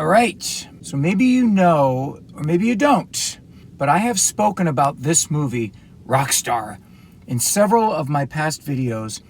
All right, so maybe you know, or maybe you don't, but I have spoken about this movie, Rockstar, in several of my past videos,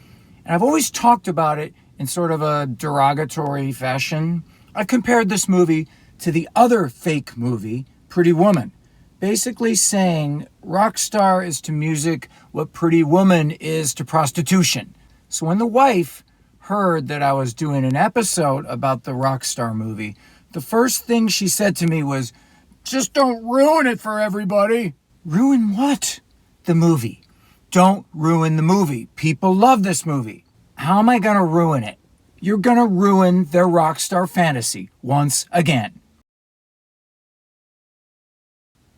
and I've always talked about it in sort of a derogatory fashion. I've compared this movie to the other fake movie, Pretty Woman, basically saying Rockstar is to music what Pretty Woman is to prostitution. So when the wife heard that I was doing an episode about the Rockstar movie, the first thing she said to me was, "Just don't ruin it for everybody." Ruin what? The movie. Don't ruin the movie. People love this movie. How am I going to ruin it? You're going to ruin their Rockstar fantasy once again.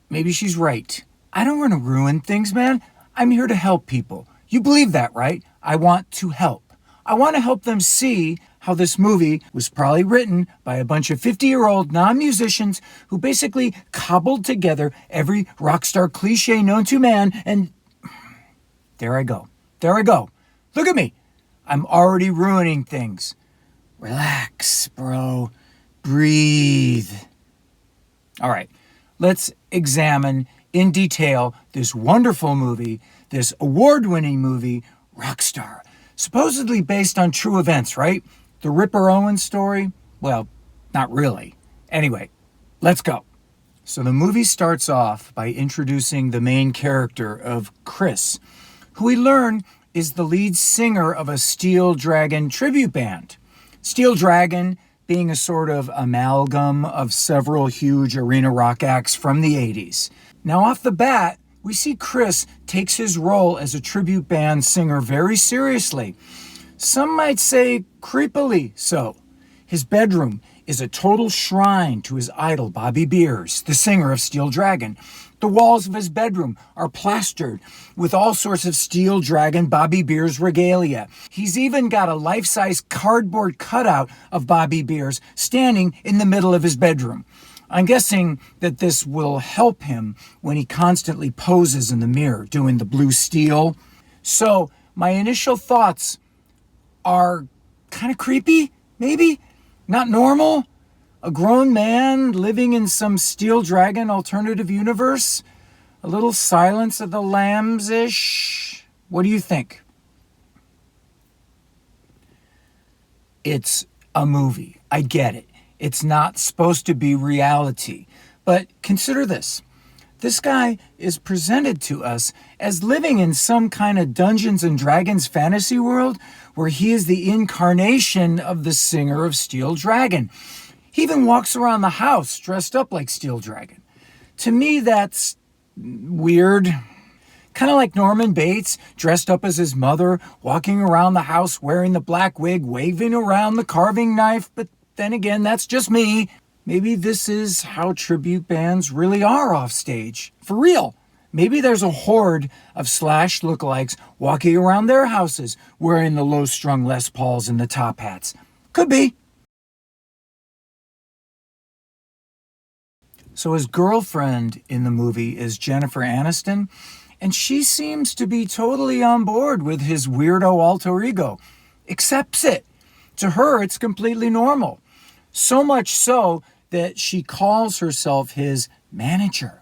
Maybe she's right. I don't want to ruin things, man. I'm here to help people. You believe that, right? I want to help. I want to help them see how this movie was probably written by a bunch of 50-year-old non-musicians who basically cobbled together every rock star cliche known to man, and there I go. Look at me. I'm already ruining things. Relax, bro. Breathe. All right, let's examine in detail this wonderful movie, this award-winning movie, Rockstar. Supposedly based on true events, right? The Ripper Owens story? Well, not really. Anyway, let's go. So the movie starts off by introducing the main character of Chris, who we learn is the lead singer of a Steel Dragon tribute band. Steel Dragon being a sort of amalgam of several huge arena rock acts from the 80s. Now off the bat, we see Chris takes his role as a tribute band singer very seriously. Some might say creepily so. His bedroom is a total shrine to his idol, Bobby Beers, the singer of Steel Dragon. The walls of his bedroom are plastered with all sorts of Steel Dragon Bobby Beers regalia. He's even got a life-size cardboard cutout of Bobby Beers standing in the middle of his bedroom. I'm guessing that this will help him when he constantly poses in the mirror doing the blue steel. So my initial thoughts are kind of creepy, maybe? Not normal? A grown man living in some Steel Dragon alternative universe? A little Silence of the Lambs-ish? What do you think? It's a movie. I get it. It's not supposed to be reality. But consider this. This guy is presented to us as living in some kind of Dungeons and Dragons fantasy world where he is the incarnation of the singer of Steel Dragon. He even walks around the house dressed up like Steel Dragon. To me, that's weird. Kind of like Norman Bates, dressed up as his mother, walking around the house wearing the black wig, waving around the carving knife, but then again, that's just me. Maybe this is how tribute bands really are off stage. For real. Maybe there's a horde of Slash lookalikes walking around their houses wearing the low-strung Les Pauls and the top hats. Could be. So his girlfriend in the movie is Jennifer Aniston, and she seems to be totally on board with his weirdo alter ego. Accepts it. To her, it's completely normal. So much so that she calls herself his manager.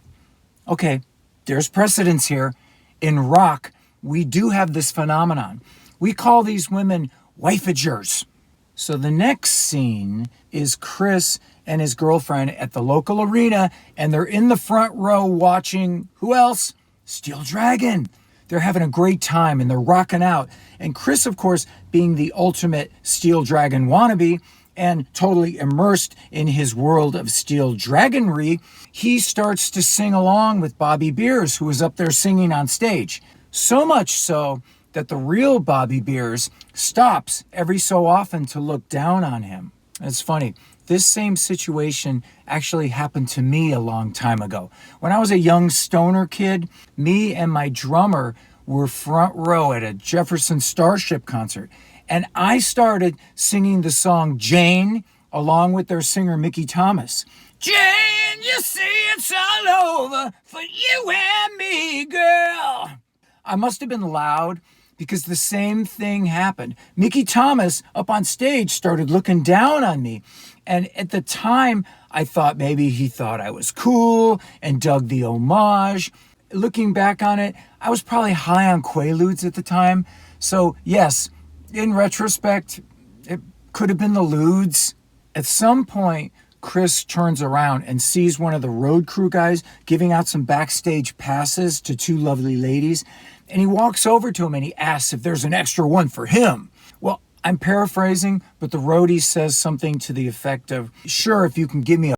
Okay, there's precedence here. In rock, we do have this phenomenon. We call these women wifagers. So the next scene is Chris and his girlfriend at the local arena, and they're in the front row watching, who else? Steel Dragon. They're having a great time and they're rocking out. And Chris, of course, being the ultimate Steel Dragon wannabe, and totally immersed in his world of Steel Dragonry, he starts to sing along with Bobby Beers, who is up there singing on stage. So much so that the real Bobby Beers stops every so often to look down on him. It's funny. This same situation actually happened to me a long time ago. When I was a young stoner kid, me and my drummer were front row at a Jefferson Starship concert. And I started singing the song Jane along with their singer Mickey Thomas. Jane, you see it's all over for you and me, girl. I must have been loud because the same thing happened. Mickey Thomas up on stage started looking down on me. And at the time, I thought maybe he thought I was cool and dug the homage. Looking back on it, I was probably high on Quaaludes at the time. So yes, in retrospect, it could have been the Ludes. At some point, Chris turns around and sees one of the road crew guys giving out some backstage passes to two lovely ladies. And he walks over to him and he asks if there's an extra one for him. Well, I'm paraphrasing, but the roadie says something to the effect of, sure, if you can give me a.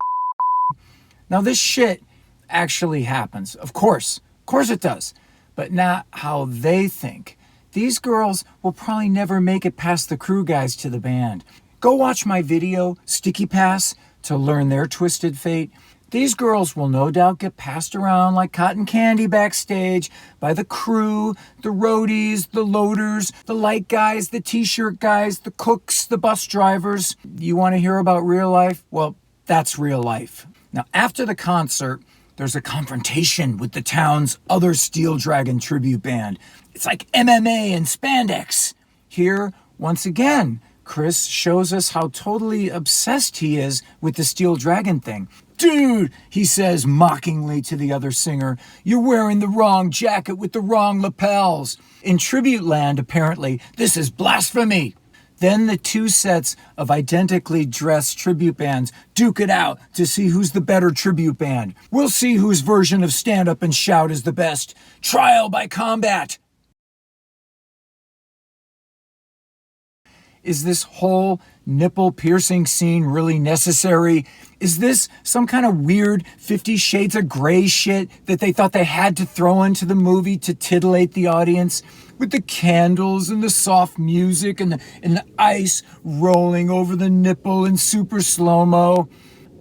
Now this shit actually happens. Of course it does, but not how they think. These girls will probably never make it past the crew guys to the band. Go watch my video, Sticky Pass, to learn their twisted fate. These girls will no doubt get passed around like cotton candy backstage by the crew, the roadies, the loaders, the light guys, the t-shirt guys, the cooks, the bus drivers. You want to hear about real life? Well, that's real life. Now, after the concert, there's a confrontation with the town's other Steel Dragon tribute band. It's like MMA and spandex. Here, once again, Chris shows us how totally obsessed he is with the Steel Dragon thing. Dude, he says mockingly to the other singer, you're wearing the wrong jacket with the wrong lapels. In tribute land, apparently, this is blasphemy. Then the two sets of identically dressed tribute bands duke it out to see who's the better tribute band. We'll see whose version of Stand Up and Shout is the best. Trial by combat. Is this whole nipple piercing scene really necessary? Is this some kind of weird 50 Shades of Grey shit that they thought they had to throw into the movie to titillate the audience? With the candles and the soft music and the ice rolling over the nipple in super slow-mo.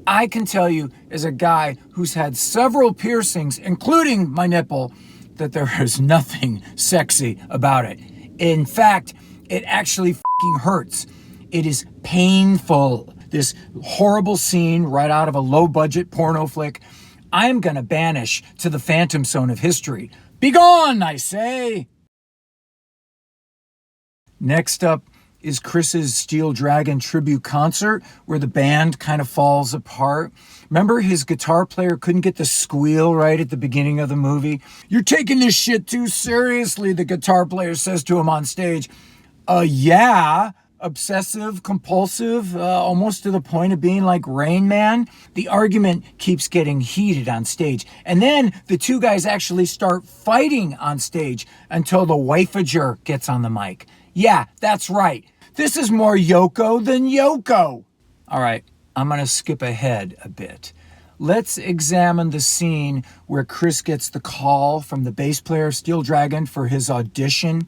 I can tell you, as a guy who's had several piercings, including my nipple, that there is nothing sexy about it. In fact, it actually fucking hurts. It is painful. This horrible scene right out of a low-budget porno flick, I am gonna banish to the phantom zone of history. Begone, I say! Next up is Chris's Steel Dragon tribute concert, where the band kind of falls apart. Remember, his guitar player couldn't get the squeal right at the beginning of the movie? You're taking this shit too seriously, the guitar player says to him on stage. Yeah, obsessive, compulsive, almost to the point of being like Rain Man. The argument keeps getting heated on stage. And then the two guys actually start fighting on stage until the waifager gets on the mic. Yeah, that's right. This is more Yoko than Yoko. All right, I'm going to skip ahead a bit. Let's examine the scene where Chris gets the call from the bass player of Steel Dragon for his audition.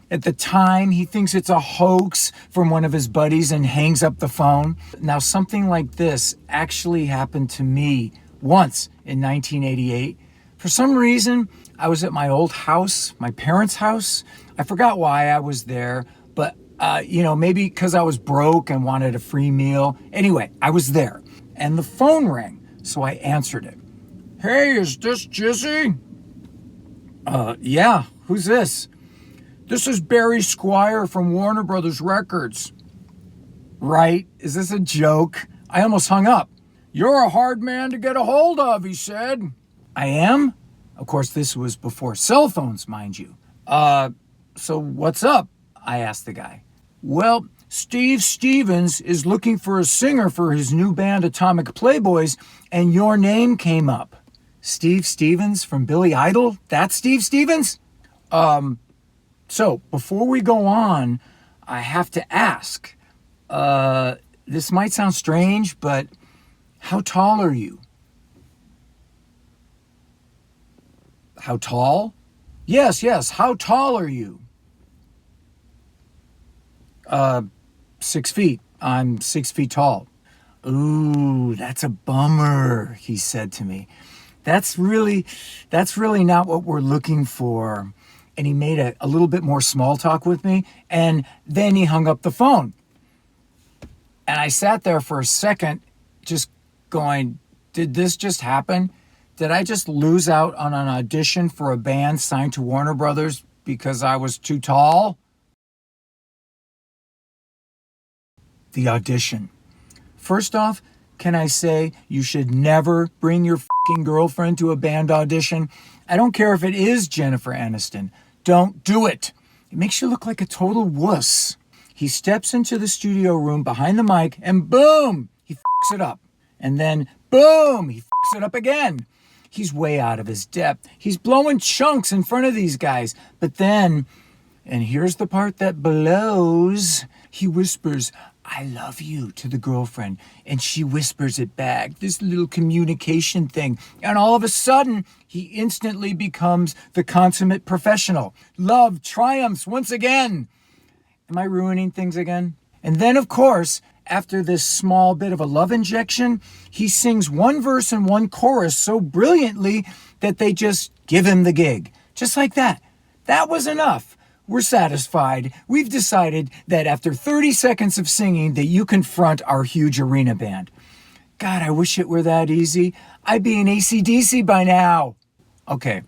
At the time, he thinks it's a hoax from one of his buddies and hangs up the phone. Now, something like this actually happened to me once in 1988. For some reason, I was at my old house, my parents' house. I forgot why I was there, but, maybe because I was broke and wanted a free meal. Anyway, I was there, and the phone rang, so I answered it. Hey, is this Jizzy? Yeah, who's this? This is Barry Squire from Warner Brothers Records. Right? Is this a joke? I almost hung up. You're a hard man to get a hold of, he said. I am? Of course, this was before cell phones, mind you. So what's up? I asked the guy. Well, Steve Stevens is looking for a singer for his new band Atomic Playboys, and your name came up. Steve Stevens from Billy Idol? That's Steve Stevens? So, before we go on, I have to ask, this might sound strange, but how tall are you? How tall? Yes, how tall are you? 6 feet. I'm 6 feet tall. Ooh, that's a bummer, he said to me. That's really not what we're looking for. And he made a little bit more small talk with me, and then he hung up the phone. And I sat there for a second just going, did this just happen? Did I just lose out on an audition for a band signed to Warner Brothers because I was too tall? The audition. First off, can I say you should never bring your fucking girlfriend to a band audition? I don't care if it is Jennifer Aniston. Don't do it. It makes you look like a total wuss. He steps into the studio room behind the mic and boom, he fucks it up. And then boom, he fucks it up again. He's way out of his depth. He's blowing chunks in front of these guys. But then, and here's the part that blows, he whispers, "I love you" to the girlfriend. And she whispers it back, this little communication thing. And all of a sudden, he instantly becomes the consummate professional. Love triumphs once again. Am I ruining things again? And then, of course, after this small bit of a love injection, he sings one verse and one chorus so brilliantly that they just give him the gig. Just like that. That was enough. We're satisfied. We've decided that after 30 seconds of singing that you can front our huge arena band. God, I wish it were that easy. I'd be in AC/DC by now. Okay,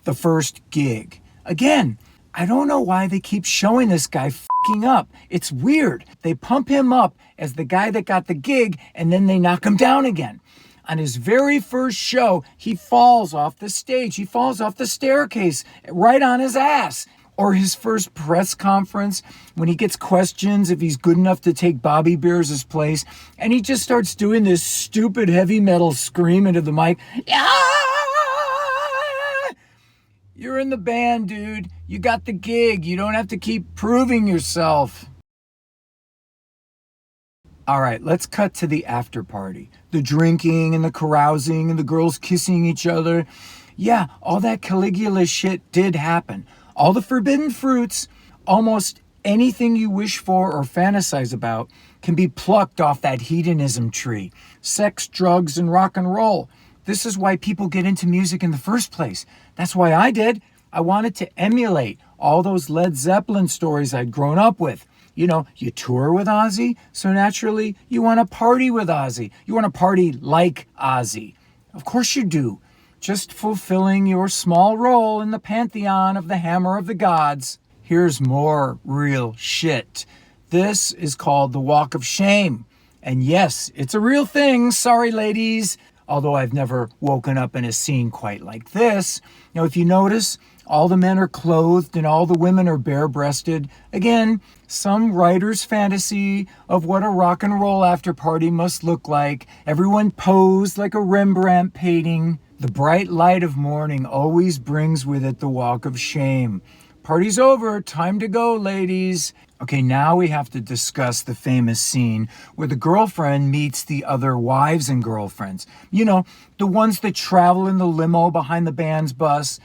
the first gig. Again, I don't know why they keep showing this guy fucking up. It's weird. They pump him up as the guy that got the gig, and then they knock him down again. On his very first show, he falls off the stage. He falls off the staircase right on his ass. Or his first press conference when he gets questions if he's good enough to take Bobby Bears' place. And he just starts doing this stupid heavy metal scream into the mic. You're in the band, dude. You got the gig. You don't have to keep proving yourself. All right, let's cut to the after party. The drinking and the carousing and the girls kissing each other. Yeah, all that Caligula shit did happen. All the forbidden fruits, almost anything you wish for or fantasize about can be plucked off that hedonism tree. Sex, drugs, and rock and roll. This is why people get into music in the first place. That's why I did. I wanted to emulate all those Led Zeppelin stories I'd grown up with. You know, you tour with Ozzy, so naturally you want to party with Ozzy. You want to party like Ozzy. Of course you do. Just fulfilling your small role in the pantheon of the Hammer of the Gods. Here's more real shit. This is called the Walk of Shame. And yes, it's a real thing, sorry ladies. Although I've never woken up in a scene quite like this. Now, if you notice, all the men are clothed and all the women are bare-breasted. Again, some writer's fantasy of what a rock and roll after party must look like. Everyone posed like a Rembrandt painting. The bright light of morning always brings with it the walk of shame. Party's over, time to go, ladies. Okay, now we have to discuss the famous scene where the girlfriend meets the other wives and girlfriends. You know, the ones that travel in the limo behind the band's bus.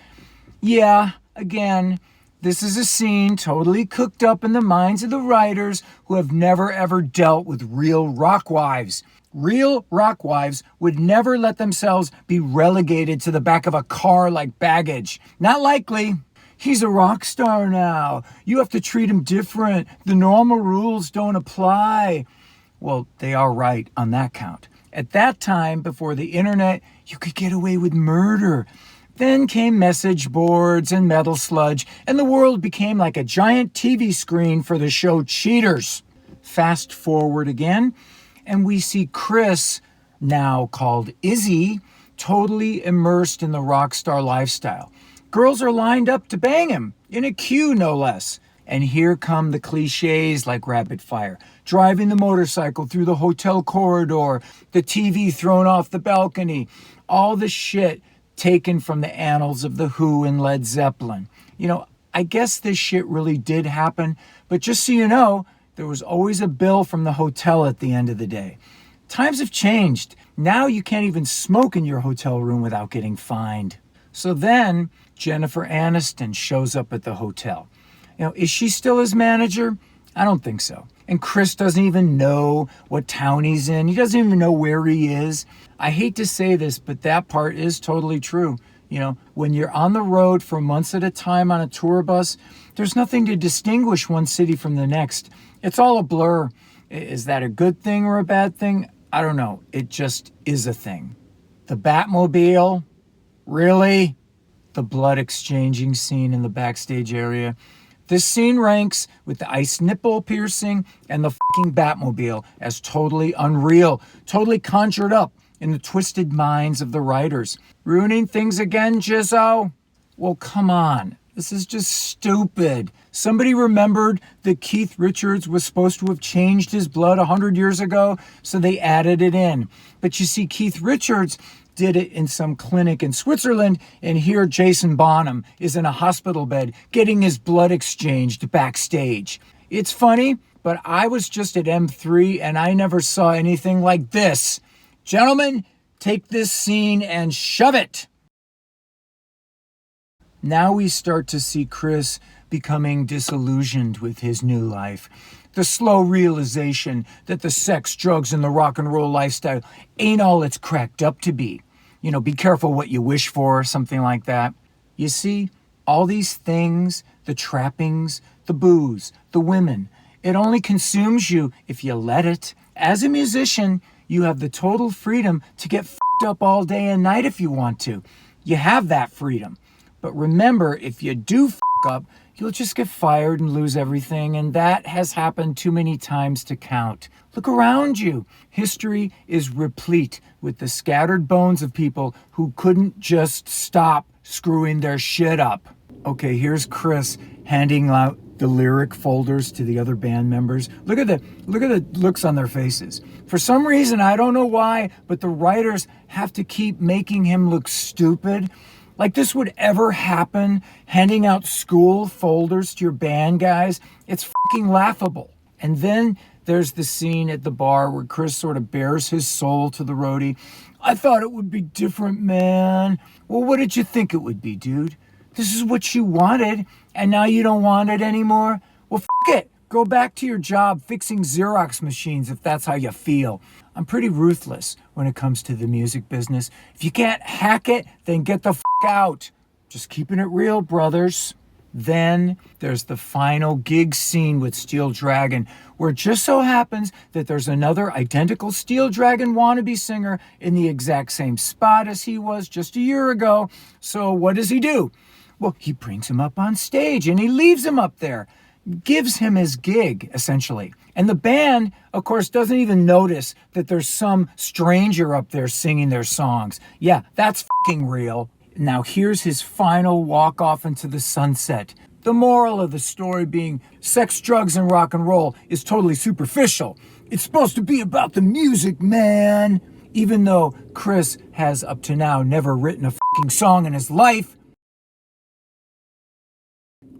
Yeah, again, this is a scene totally cooked up in the minds of the writers who have never ever dealt with real rock wives. Real rock wives would never let themselves be relegated to the back of a car like baggage. Not likely. He's a rock star now. You have to treat him different. The normal rules don't apply. Well, they are right on that count. At that time, before the internet, you could get away with murder. Then came message boards and metal sludge, and the world became like a giant TV screen for the show Cheaters. Fast forward again, and we see Chris, now called Izzy, totally immersed in the rock star lifestyle. Girls are lined up to bang him, in a queue no less. And here come the cliches like rapid fire. Driving the motorcycle through the hotel corridor, the TV thrown off the balcony, all the shit taken from the annals of The Who and Led Zeppelin. You know, I guess this shit really did happen, but just so you know, there was always a bill from the hotel at the end of the day. Times have changed. Now you can't even smoke in your hotel room without getting fined. So then Jennifer Aniston shows up at the hotel. You know, is she still his manager? I don't think so. And Chris doesn't even know what town he's in. He doesn't even know where he is. I hate to say this, but that part is totally true. You know, when you're on the road for months at a time on a tour bus, there's nothing to distinguish one city from the next. It's all a blur. Is that a good thing or a bad thing? I don't know. It just is a thing. The Batmobile? Really? The blood exchanging scene in the backstage area. This scene ranks with the ice nipple piercing and the fucking Batmobile as totally unreal, totally conjured up in the twisted minds of the writers. Ruining things again, Jizzo? Well, come on. This is just stupid. Somebody remembered that Keith Richards was supposed to have changed his blood 100 years ago, so they added it in. But you see, Keith Richards did it in some clinic in Switzerland, and here Jason Bonham is in a hospital bed getting his blood exchanged backstage. It's funny, but I was just at M3 and I never saw anything like this. Gentlemen, take this scene and shove it. Now we start to see Chris becoming disillusioned with his new life. The slow realization that the sex, drugs, and the rock and roll lifestyle ain't all it's cracked up to be. Be careful what you wish for, something like that. You see, all these things, the trappings, the booze, the women, it only consumes you if you let it. As a musician, you have the total freedom to get f***ed up all day and night if you want to. You have that freedom. But remember, if you do f*** up, you'll just get fired and lose everything, and that has happened too many times to count. Look around you. History is replete with the scattered bones of people who couldn't just stop screwing their shit up. Okay, here's Chris handing out the lyric folders to the other band members. Look at the looks on their faces. For some reason, I don't know why, but the writers have to keep making him look stupid. Like this would ever happen, handing out school folders to your band guys. It's fucking laughable. And then there's the scene at the bar where Chris sort of bears his soul to the roadie. I thought it would be different, man. Well, what did you think it would be, dude? This is what you wanted, and now you don't want it anymore? Well, it. Go back to your job fixing Xerox machines if that's how you feel. I'm pretty ruthless when it comes to the music business. If you can't hack it, then get the out. Just keeping it real, brothers. Then there's the final gig scene with Steel Dragon, where it just so happens that there's another identical Steel Dragon wannabe singer in the exact same spot as he was just a year ago. So what does he do? Well, he brings him up on stage and he leaves him up there. Gives him his gig, essentially. And the band, of course, doesn't even notice that there's some stranger up there singing their songs. Yeah, that's fucking real. Now here's his final walk off into the sunset. The moral of the story being sex, drugs, and rock and roll is totally superficial. It's supposed to be about the music, man. Even though Chris has up to now never written a fucking song in his life.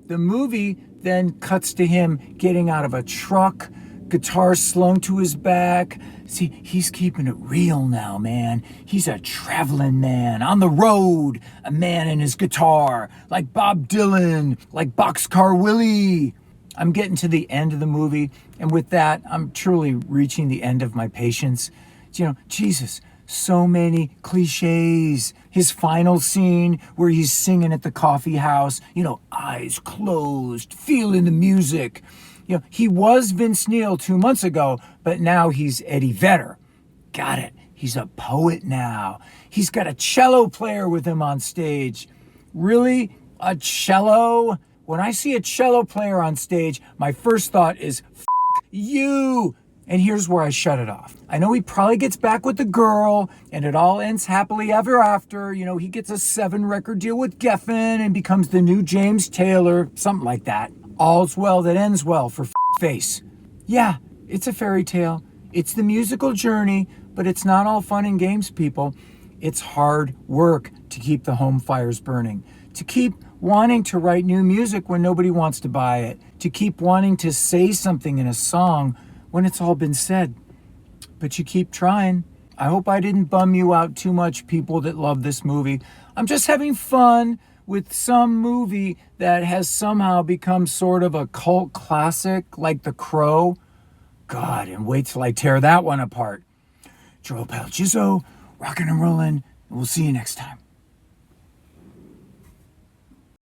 The movie then cuts to him getting out of a truck, guitar slung to his back. See, he's keeping it real now, man. He's a traveling man, on the road, a man and his guitar, like Bob Dylan, like Boxcar Willie. I'm getting to the end of the movie, and with that, I'm truly reaching the end of my patience. Jesus, so many cliches. His final scene where he's singing at the coffee house, eyes closed, feeling the music. He was Vince Neil 2 months ago, but now he's Eddie Vedder. Got it. He's a poet now. He's got a cello player with him on stage. Really? A cello? When I see a cello player on stage, my first thought is, F you. And here's where I shut it off. I know he probably gets back with the girl and it all ends happily ever after. He gets a 7-record deal with Geffen and becomes the new James Taylor, something like that. All's well that ends well for face. Yeah, it's a fairy tale. It's the musical journey, but it's not all fun and games, people. It's hard work to keep the home fires burning, to keep wanting to write new music when nobody wants to buy it, to keep wanting to say something in a song when it's all been said. But you keep trying. I hope I didn't bum you out too much, people that love this movie. I'm just having fun with some movie that has somehow become sort of a cult classic like The Crow. God, and wait till I tear that one apart. Joel Pal Jizzo, rockin' and rollin'. We'll see you next time.